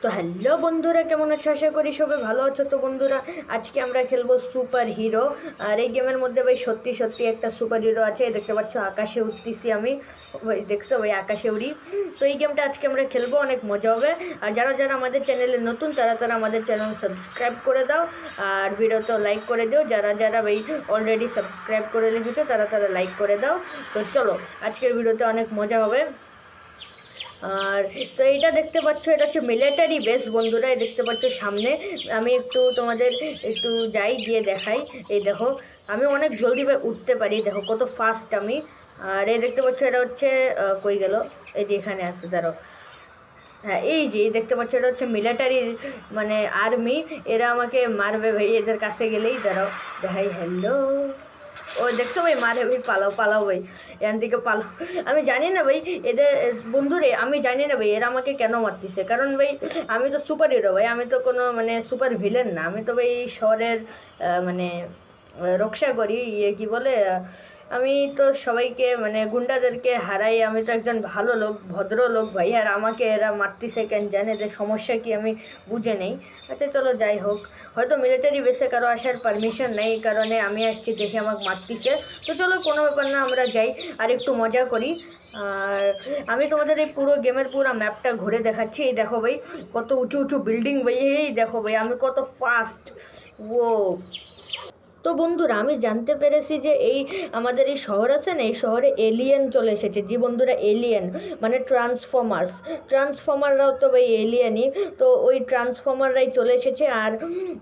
তো হ্যালো বন্ধুরা, কেমন আছো? আশা করি সবাই ভালো আছো। তো বন্ধুরা, আজকে আমরা খেলবো সুপার হিরো। আর এই গেমের মধ্যে ভাই সত্যি সত্যি একটা সুপার হিরো আছে। দেখতে পাচ্ছ আকাশে উঠতেছি আমি, ওই দেখছো ওই আকাশে উড়ি। তো এই গেমটা আজকে আমরা খেলবো, অনেক মজা হবে। আর যারা যারা আমাদের চ্যানেলে নতুন তারা তারা আমাদের চ্যানেল সাবস্ক্রাইব করে দাও আর ভিডিওতে লাইক করে দিও। যারা যারা ভাই অলরেডি সাবস্ক্রাইব করে রেখেছো তারা তারা লাইক করে দাও। তো চলো, আজকের ভিডিওতে অনেক মজা হবে। আর তো এইটা দেখতে পাচ্ছ, এটা হচ্ছে মিলিটারি বেস বন্ধুরা। এই দেখতে পাচ্ছ সামনে। আমি একটু তোমাদের একটু যাই গিয়ে দেখাই। এই দেখো, আমি অনেক জলদি উঠতে পারি, দেখো কত ফাস্ট আমি। আর এই দেখতে পাচ্ছ এটা হচ্ছে কই গেল, এই যে এখানে আছে, দাঁড়াও। হ্যাঁ, এই যে দেখতে পাচ্ছ এটা হচ্ছে মিলিটারি, মানে আর্মি। এরা আমাকে মারবে ভাই এদের কাছে গেলেই। দাঁড়াও দেখাই, হ্যালো। ও দেখছো ভাই, মারে ভাই, পালাও পালাও ভাই, এখান থেকে পালাও। আমি জানি না ভাই এদের, বন্ধুরে আমি জানি না ভাই এরা আমাকে কেন মারতেছে। কারণ ভাই আমি তো সুপার হিরো ভাই, আমি তো কোনো মানে সুপার ভিলেন না। আমি তো ভাই শহরের মানে রক্ষা করি, ইয়ে কি বলে, আমি তো সবাইকে মানে গুন্ডাদেরকে হারাই। আমি তো একজন ভালো লোক, ভদ্র লোক ভাই। আর আমাকে এরা মারতেছে কেন, জানে এদের সমস্যা কি আমি বুঝে নেই। আচ্ছা চলো যাই হোক, হয়তো মিলিটারি বেসে কারো আসার পারমিশন নেই, এই কারণে আমি আসছি, দেখে আমাকে মারতেছে। তো চলো, কোনো ব্যাপার না, আমরা যাই আর একটু মজা করি। আর আমি তোমাদের এই পুরো গেমের পুরো ম্যাপটা ঘুরে দেখাচ্ছি। এই দেখো ভাই, কত উঁচু উঁচু বিল্ডিং ভাই। এই দেখো ভাই আমি কত ফাস্ট। ও, তো বন্ধুরা, আমি জানতে পেরেছি যে এই আমাদের এই শহর আছে না, এই শহরে এলিয়েন চলে এসেছে। জি বন্ধুরা, এলিয়েন মানে ট্রান্সফর্মাররাও তো ভাই এলিয়েনই। তো ওই ট্রান্সফর্মাররাই চলে এসেছে, আর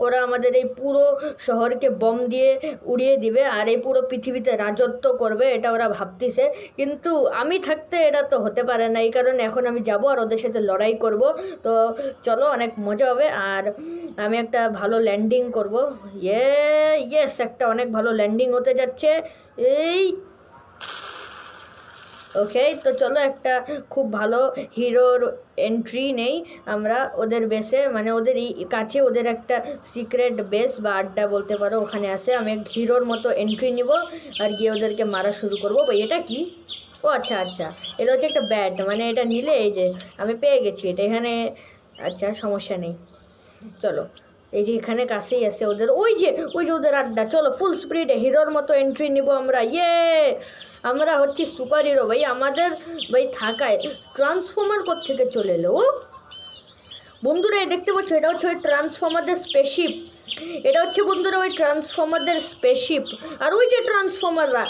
ওরা আমাদের এই পুরো শহরকে বম দিয়ে উড়িয়ে দিবে আর এই পুরো পৃথিবীতে রাজত্ব করবে, এটা ওরা ভাবতেছে। কিন্তু আমি থাকতে এটা তো হতে পারে না, এই কারণে এখন আমি যাব আর ওদের সাথে লড়াই করব। তো চলো, অনেক মজা হবে। আর আমি একটা ভালো ল্যান্ডিং করব। ইয়েস, একটা অনেক ভালো ল্যান্ডিং হতে যাচ্ছে। এই ওকে, তো চলো একটা খুব ভালো হিরোর এন্ট্রি নেই আমরা ওদের বেসে, মানে ওদের কাছে ওদের একটা সিক্রেট বেস বা আড্ডা বলতে পারো, ওখানে আছে। আমি এক হিরোর মতো এন্ট্রি নিব আর গিয়ে ওদেরকে মারা শুরু করবো। ভাই এটা কি? ও আচ্ছা আচ্ছা, এটা হচ্ছে একটা ব্যাট, মানে এটা নিলে এই যে আমি পেয়ে গেছি এটা এখানে। আচ্ছা, সমস্যা নেই, চলো। এই যে এখানে কাছেই আছে ওদের, ওই যে ওদের আড্ডা। চলো ফুল স্পিডে হিরোর মতো এন্ট্রি নিব আমরা। আমরা হচ্ছি সুপার হিরো ভাই। আমাদের ভাই থাকায় ট্রান্সফর্মার কোত্থেকে চলে এলো? ও বন্ধুরা, এই দেখতে পাচ্ছ এটা হচ্ছে ওই ট্রান্সফর্মারদের স্পেসশিপ। এটা হচ্ছে বন্ধুরা ওই ট্রান্সফর্মারদের স্পেসশিপ। আর ওই যে ট্রান্সফর্মাররা,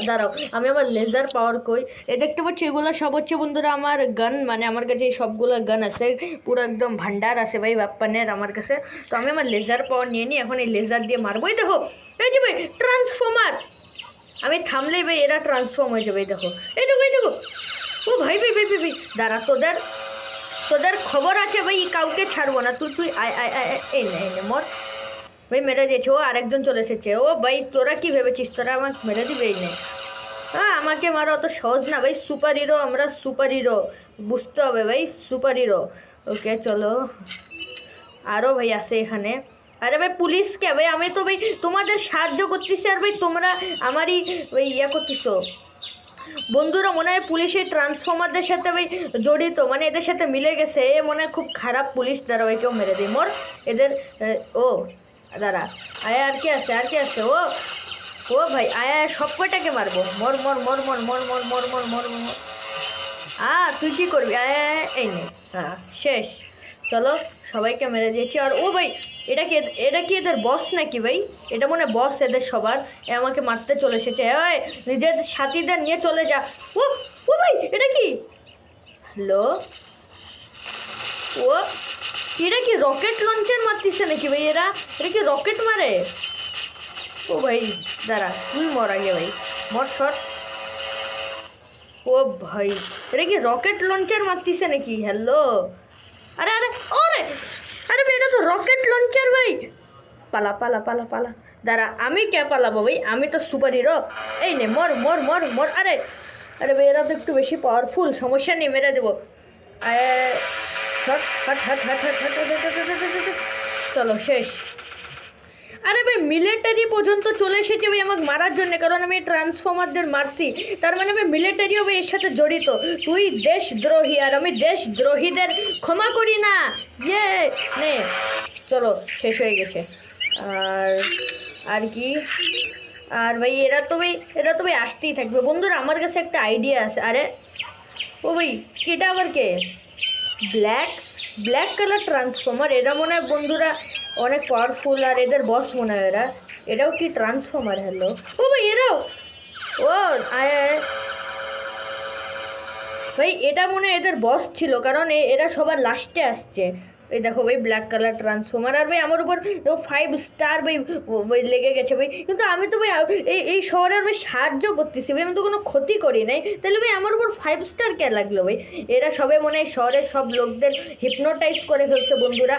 দাঁড়াও, আমি আমার লেজার পাওয়ার কই। এ দেখতে পাচ্ছ এগুলো সব হচ্ছে বন্ধুরা আমার গান, মানে আমার কাছে এই সবগুলো গান আছে, পুরো একদম ভান্ডার আছে ভাই বাপ্পানের আমার কাছে। তো আমি আমার লেজার পাওয়ার নিয়ে নিই, এখন এই লেজার দিয়ে মারবো। এই দেখো, এই যে ভাই ট্রান্সফর্মার, আমি থামলেই ভাই এরা ট্রান্সফর্ম হয়ে যাবে। এই দেখো, এই দেখো, এই দেখো। ও ভাই ভাই ভাই ভাই ভাই, দাঁড়া, তোদের তোদের খবর আছে ভাই, কাউকে ছাড়বো না। তুই তুই আয় আয় আয় আয়, এই নে এই নে, মর ভাই। মেরে দিয়েছে, ও আরেকজন চলে এসেছে। ও ভাই, তোরা কি ভেবেছিস তোরা আমাকে মেরে দিবে? এই নে। হ্যাঁ, আমাকে মারা অত সহজ না ভাই। সুপার হিরো আমরা, সুপার হিরো, বুঝতে হবে ভাই, সুপার হিরো। ওকে চলো, আরও ভাই আছে এখানে। আরে ভাই পুলিশ কে ভাই? আমি তো ভাই তোমাদের সাহায্য করতেছি, আর ভাই তোমরা আমারই ওই ইয়া করতেছো। বন্ধুরা, মনে হয় পুলিশের ট্রান্সফর্মারদের সাথে ভাই জড়িত, মানে এদের সাথে মিলে গেছে। এ মনে হয় খুব খারাপ পুলিশ। দ্বারা ওই কেউ মেরে দিই, মর এদের। ও দাঁড়া, আয়া, আর কি আছে, আর কি আছে? ও ও ভাই, আয়া সব কয়টাকে মারবো। মর মর মর মর মর মর মর মর মর মর। তুই কি করবি? আয়া, এই নে। হ্যাঁ, শেষ। চলো, সবাইকে মেরে দিয়েছি। আর ও ভাই, এটা কি এদের বস নাকি ভাই? এটা মনে হয় বস এদের সবার। এ আমাকে মারতে চলে এসেছে। ওই নিজের সাথীদের নিয়ে চলে যা। ও ও ভাই, এটা কি? হ্যালো। ও, এটা কি রকেট লঞ্চার মারতেছে নাকি ভাই এরা? এটা কি রকেট মারে? ও ভাই দাঁড়া, তুই মর আগে ভাই, মর শট। ও ভাই, এটা কি রকেট লঞ্চার মারতেছে নাকি? হ্যালো। আরে আরে, ওরে, আরে ভাই এটা তো রকেট লঞ্চার ভাই। পালা পালা পালা পালা। দাঁড়া, আমি কে পালাবো ভাই? আমি তো সুপার হিরো। এই নে, মর মর মর মর। আরে আরে ভাই, এরা তো একটু বেশি পাওয়ারফুল, সমস্যা নেই, মেরে দেবো। Hot hot hot hot hot hot hot hot hot hot. চলো শেষ। আরে ভাই মিলিটারি পর্যন্ত চলে এসেছে ভাই আমাকে মারার জন্য, কারণ আমি ট্রান্সফর্মারদের মারছি, তার মানে ভাই মিলিটারিও ভাই এর সাথে জড়িত। তুই দেশদ্রোহী আর আমি দেশদ্রোহীদের ক্ষমা করি না। ইয়ে নে চলো শেষ হয়ে গেছে। আর আর কি, আর ভাই এরা তো ভাই আসতেই থাকবে। বন্ধুরা আমার কাছে একটা আইডিয়া আছে। আরে ও ভাই এটা আবার কে? ব্ল্যাক ব্ল্যাক কালার ট্রান্সফর্মার, এরা মনে হয় বন্ধুরা অনেক পাওয়ারফুল, আর এদের বস মনে হয় এরা। এরাও কি ট্রান্সফর্মার? হ্যালো ও ভাই এরাও, ও আয় আয়। ভাই এটা মনে হয় এদের বস ছিল, কারণ এরা সবার লাস্টে আসছে। এই দেখো ভাই ব্ল্যাক কালার ট্রান্সফর্মার, আর ভাই আমার উপর 5 স্টার ভাই ভাই লেগে গেছে ভাই। কিন্তু আমি তো ভাই এই শহরের ভাই সাহায্য করতেছি ভাই, আমি তো কোনো ক্ষতি করি নাই, তাহলে ভাই আমার উপর 5 স্টার কে লাগলো ভাই? এরা সবে মনে হয় শহরের সব লোকদের হিপনোটাইজ করে ফেলছে বন্ধুরা।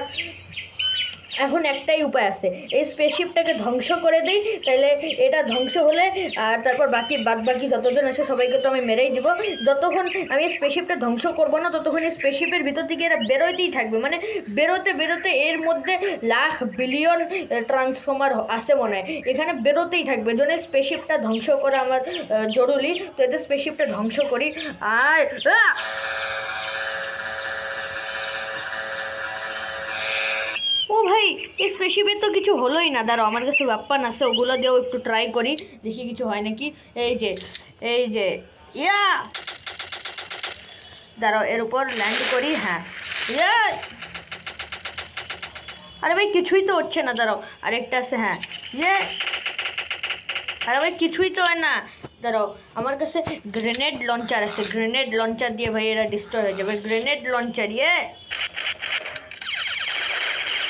এখন একটাই উপায় আছে, এই স্পেসশিপটাকে ধ্বংস করে দিই, তাহলে এটা ধ্বংস হলে আর তারপর বাকি যতজন আছে সবাইকে তো আমি মেরেই দিব। যতক্ষণ আমি স্পেসশিপটা ধ্বংস করব না ততক্ষণ এই স্পেসশিপের ভিতর থেকে এরা বেরোতেই থাকবে, মানে বেরোতে বেরোতে এর মধ্যে লাখ বিলিয়ন ট্রান্সফর্মার আছে মনে হয়, এখানে বেরোতেই থাকবে। জন্য স্পেসশিপটা ধ্বংস করা আমার জরুরি, তো এদের স্পেসশিপটা ধ্বংস করি। আর ও ভাই এই স্পেসশিপের তো কিছু হলোই না। দাঁড়াও আমার কাছে ওয়েপন আছে, ওগুলো দিয়েও একটু ট্রাই করি, দেখি কিছু হয় নাকি। এই যে ইয়া, দাঁড়াও এর উপর ল্যান্ড করি। হ্যাঁ ইয়া, আরে ভাই কিছুই তো হচ্ছে না। দাঁড়াও আরেকটা আছে। হ্যাঁ ইয়ে, আরে ভাই কিছুই তো হয় না। দাঁড়াও আমার কাছে গ্রেনেড লঞ্চার আছে, গ্রেনেড লঞ্চার দিয়ে ভাই এরা ডিস্ট্রয় হয়ে যাবে। গ্রেনেড লঞ্চার ইয়ে,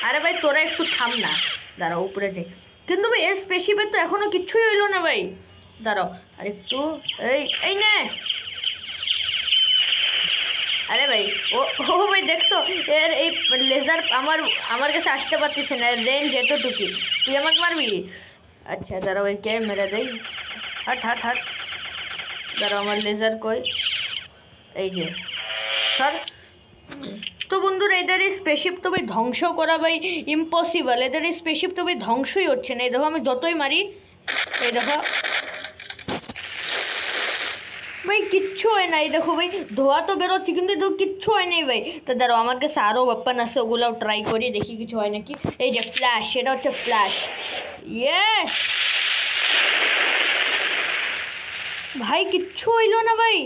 আরে ভাই তোরা একটু থাম না, দাঁড়াও উপরে যাই। কিন্তু ভাই এই স্পেসশিপের তো এখনো কিচ্ছুই হইলো না ভাই। দাঁড়াও আর একটু, এই এই নে। আরে ভাই ও ও ভাই দেখছো এর এই লেজার আমার কাছে আসতে পারতেছে না, রেঞ্জ এতটুকু। তুই আমাকে মারবি? আচ্ছা দাঁড়াও কে মেরে দেই। হাট হাট হাট, দাঁড়াও আমার লেজার কই, এই যে সর। তো বন্ধুরা এদের এই স্পেসশিপ তো ভাই ধ্বংস করা ভাই ইম্পসিবল, এদের এই স্পেসশিপ তো ভাই ধ্বংসই হচ্ছে না। এই দেখো আমি যতই মারি, এই দেখো ভাই কিচ্ছু হয় না। এই দেখো ভাই ধোয়া তো বেরোচ্ছে কিন্তু দেখো কিচ্ছু হয় নাই ভাই। তো দাঁড়াও আমার কাছে আরও ওয়েপন আছে, ওগুলোও ট্রাই করি দেখি কিছু হয় নাকি। এই যে ফ্ল্যাশ, সেটা হচ্ছে ফ্ল্যাশ। ইয়ে ভাই কিচ্ছু হইলো না ভাই,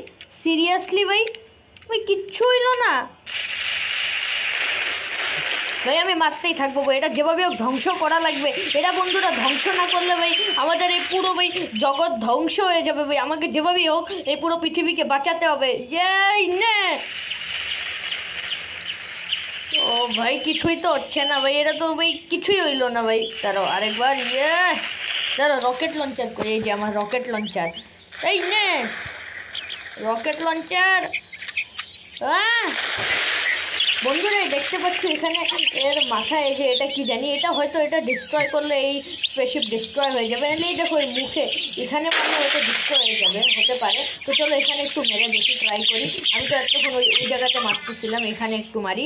সিরিয়াসলি ভাই, ভাই কিচ্ছু হইলো না ভাই। আমি মারতেই থাকবো ভাই, এটা যেভাবে হোক ধ্বংস করা লাগবে। এটা বন্ধুরা ধ্বংস না করলে ভাই আমাদের এই পুরো ভাই জগৎ ধ্বংস হয়ে যাবে ভাই। আমাকে যেভাবেই হোক এই পুরো পৃথিবীকে বাঁচাতে হবে। এই নে, ও ভাই কিছুই তো হচ্ছে না ভাই, এটা তো ভাই কিছুই হইলো না ভাই। দাঁড়াও আরেকবার। ইয়ে দাঁড়াও রকেট লঞ্চার করি, এই যে আমার রকেট লঞ্চার, এই নে রকেট লঞ্চার। বন্ধুরা দেখতে পাচ্ছি এখানে এর মাথায়, এই যে এটা কি জানি, এটা হয়তো এটা ডিস্ট্রয় করলে এই স্পেসশিপ ডিস্ট্রয় হয়ে যাবে। এই দেখো এই মুখে এখানে মানে হয়তো ডিস্ট্রয় হয়ে যাবে, হতে পারে। তো চলো এখানে একটু মেরে দেখি, ট্রাই করি। আমি তো এতক্ষণ ওই জায়গাতে মারতেছিলাম, এখানে একটু মারি।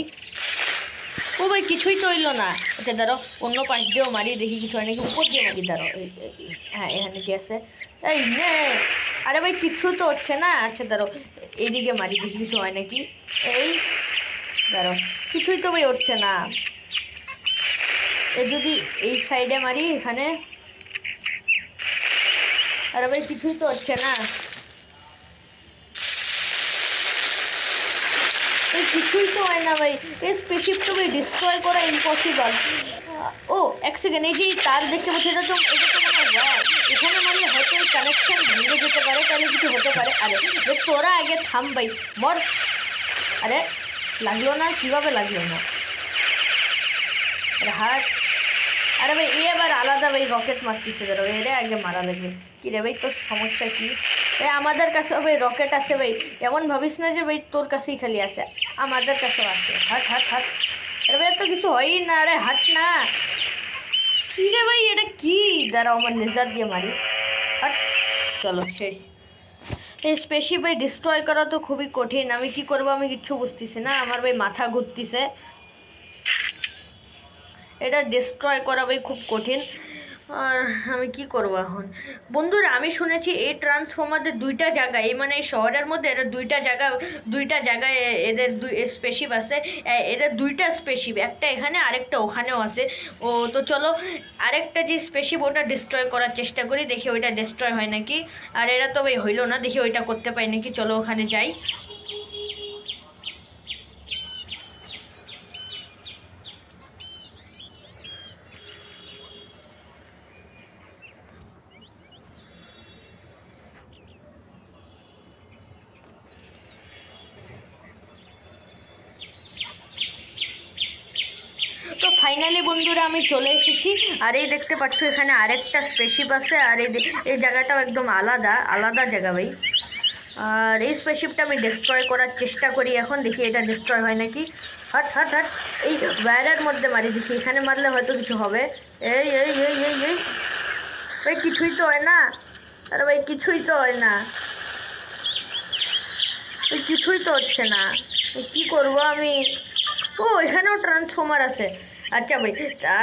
ও ভাই কিছুই তো হইলো না। আচ্ছা দাঁড়াও অন্য পাশ দিয়েও মারি দেখি কিছু হয় নাকি, উপর দিয়ে মারি। দাঁড়াও হ্যাঁ এখানে কি আছে, এই নে। আরে ভাই কিছু তো হচ্ছে না। আচ্ছা দাঁড়াও এইদিকে মারি দেখি কিছু হয় নাকি। এই দাঁড়াও কিছুই তো ভাই হচ্ছে না। যদি এই সাইডে মারি এখানে, আরে ভাই কিছুই তো হচ্ছে না, কিছুই তো হয় না ভাই। এই স্পেসশিপ তো ভাই ডিস্ট্রয় করা ইম্পসিবল। ও এক সেকেন্ড, এই যে তার দেখতে পাচ্ছি, এটা তো মনে হয় এখানে মানে হয়তো এই কানেকশন ভেঙে যেতে পারে, তাহলে কিছু হতে পারে। আরে তোরা আগে থাম ভাই, মর। আরে লাগলো না, কিভাবে লাগলো না? হাট, আরে ভাই এ আবার আলাদা ভাই রকেট মারতেছে, ধরো এরে আগে মারা লাগবে। কি রে ভাই তোর সমস্যা কি? আমাদের কাছে ভাই রকেট আছে ভাই, এমন ভাবিস না যে ভাই তোর কাছেই খালি আছে, আমাদের কাছেও আছে। হাট হাট হাট, আরে ভাই তো কিছু হয়ই না, আরে হাট না। কি রে ভাই এটা কি? দাঁড়াও আমার লেজার দিয়ে মারি। হাট, চলো শেষ। এই স্পেসশিপ ভাই ডিস্ট্রয় করা তো খুবই কঠিন, আমি কি করবো আমি কিচ্ছু বুঝতেছি না, আমার ভাই মাথা ঘুরতেছে। এটা ডিস্ট্রয় করা ভাই খুব কঠিন। আর আমি কি করবো এখন? বন্ধুরা আমি শুনেছি এই ট্রান্সফর্মারদের দুইটা জায়গায়, এই মানে এই শহরের মধ্যে এরা দুইটা জায়গায় এদের স্পেসিপ আছে। এদের দুইটা স্পেসিপ, একটা এখানে আরেকটা ওখানেও আছে। ও তো চলো আরেকটা যে স্পেসিপ ওটা ডিস্ট্রয় করার চেষ্টা করি, দেখি ওইটা ডিস্ট্রয় হয় নাকি। আর এরা তো ভাই হইলো না, দেখি ওইটা করতে পাই নাকি। চলো ওখানে যাই। তো ফাইনালি বন্ধুরা আমি চলে এসেছি। আর এই দেখতে পাচ্ছ এখানে আরেকটা স্পেসশিপ আছে। আর এই জায়গাটাও একদম আলাদা আলাদা জায়গা ভাই। আর এই স্পেসশিপটা আমি ডিস্ট্রয় করার চেষ্টা করি এখন, দেখি এটা ডিস্ট্রয় হয় নাকি। হট হট হট, এই ওয়্যারের মধ্যে মারি, দেখি এখানে মারলে হয়তো কিছু হবে। এই এই এই এই এই ভাই কিছুই তো হয় না। আরে ভাই কিছুই তো হয় না, কিছুই তো হচ্ছে না। কি করব আমি? ও এখানেও ট্রান্সফর্মার আছে। আচ্ছা ভাই,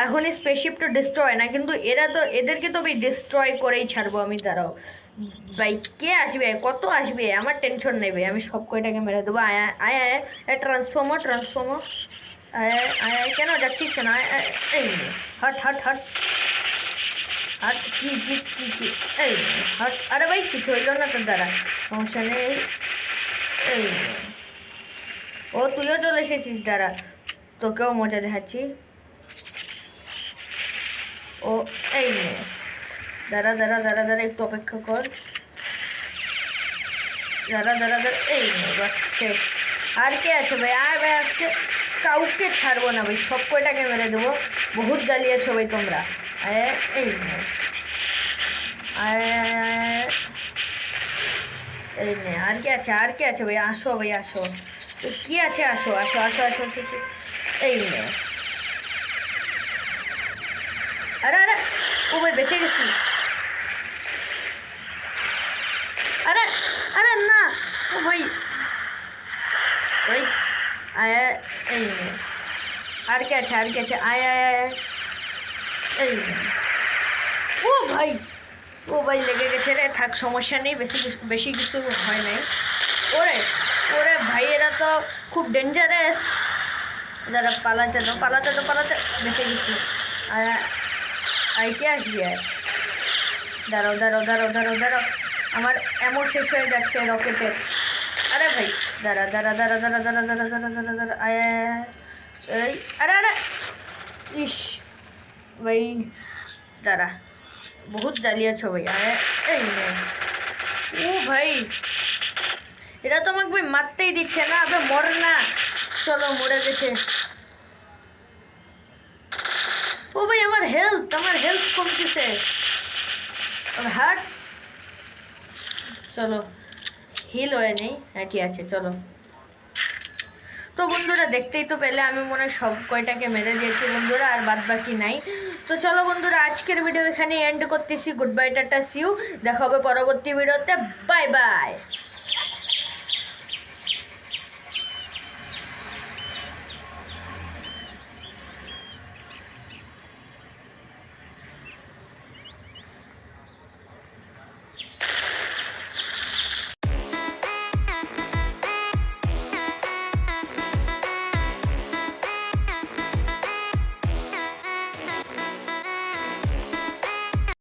এখন স্পেসশিপটা ডিস্ট্রয় না, কিন্তু এদেরকে তো ভাই ডিস্ট্রয় করেই ছাড়বো আমি। দাঁড়াও ভাই, কে আসবে, কত আসবে, আমার টেনশন নেই ভাই, আমি সব কয়টাকে মেরে দেবো। আয় আয় আয় আয়, ট্রান্সফর্মার ট্রান্সফর্মার, আয় আয় আয়, কেন যাচ্ছিস কেন? আয় আয়, এই হট হট হট হট, কি কি কি কি, এই হট। আরে ভাই কিছু হইলো না তোর দ্বারা, সমস্যা নেই। এই ও তুইও চলে এসেছিস, দাঁড়া তোকেও মজা দেখাচ্ছি। ও এই নে, দাঁড়া দাঁড়া দাঁড়া দাঁড়া, একটু অপেক্ষা কর। দাঁড়া দাঁড়া দাঁড়া, এই নে বাস শেষ। আর কে আছে ভাই? আয় ভাই, আজকে কাউকে ছাড়বো না ভাই, সব কয়টাকে মেরে দেবো। বহুত জ্বালিয়েছো ভাই তোমরা। আয় এই নে, আয় এই নে। আর কে আছে? আর কে আছে ভাই? আসো ভাই আসো, কি আছে? আসো আসো আসো আসো আসো, আসো। এই নে। আরে আরে, ও ভাই বেঁচে গেছি। আরে আরে না, ও ভাই ওই আয় এই নে। আর কে আছে? আর কে আছে? আয় আয় আয়, এই নে। ও ভাই, ও ভাই লেগে গেছে রে, থাক সমস্যা নেই, বেশি কিছু হয় নাই। ওরে ওরে ভাই, এরা তো খুব ডেঞ্জারাস। যারা পালাতে তো পালাতে তো পালাতে, বেঁচে গেছি। আর আই কে আসবি? আর দাঁড়াও দাঁড়াও দাঁড়াও দাঁড়াও দাঁড়াও, আমার এমন শেষ হয়ে যাচ্ছে রকেটের। আরে ভাই দাঁড়া দাঁড়া দাঁড়া দাঁড়া দাঁড়া দাঁড়া দাঁড়া দাঁড়া দাঁড়া, আয় এই, আরে আরে, ইস ভাই দাঁড়া, বহুত জ্বালিয়েছ ভাই। আয় এই নে। ও ভাই, এরা তো আমাকে ভাই মারতেই দিচ্ছে না। আবে মর না। চলো মরে গেছে। ও ভাই আমার হেলথ কমতেছে। হাট, চলো হিল হয়ে নেই। হ্যাঁ ঠিক আছে চলো। তো বন্ধুরা দেখতেই তো পেলে, আমি মনে হয় সব কয়টাকে মেরে দিয়েছি বন্ধুরা, আর বাদ বাকি নাই। তো চলো বন্ধুরা, আজকের ভিডিও এখানে এন্ড করতেছি। গুড বাই, টাটা, সিউ, দেখা হবে পরবর্তী ভিডিওতে। Bye bye.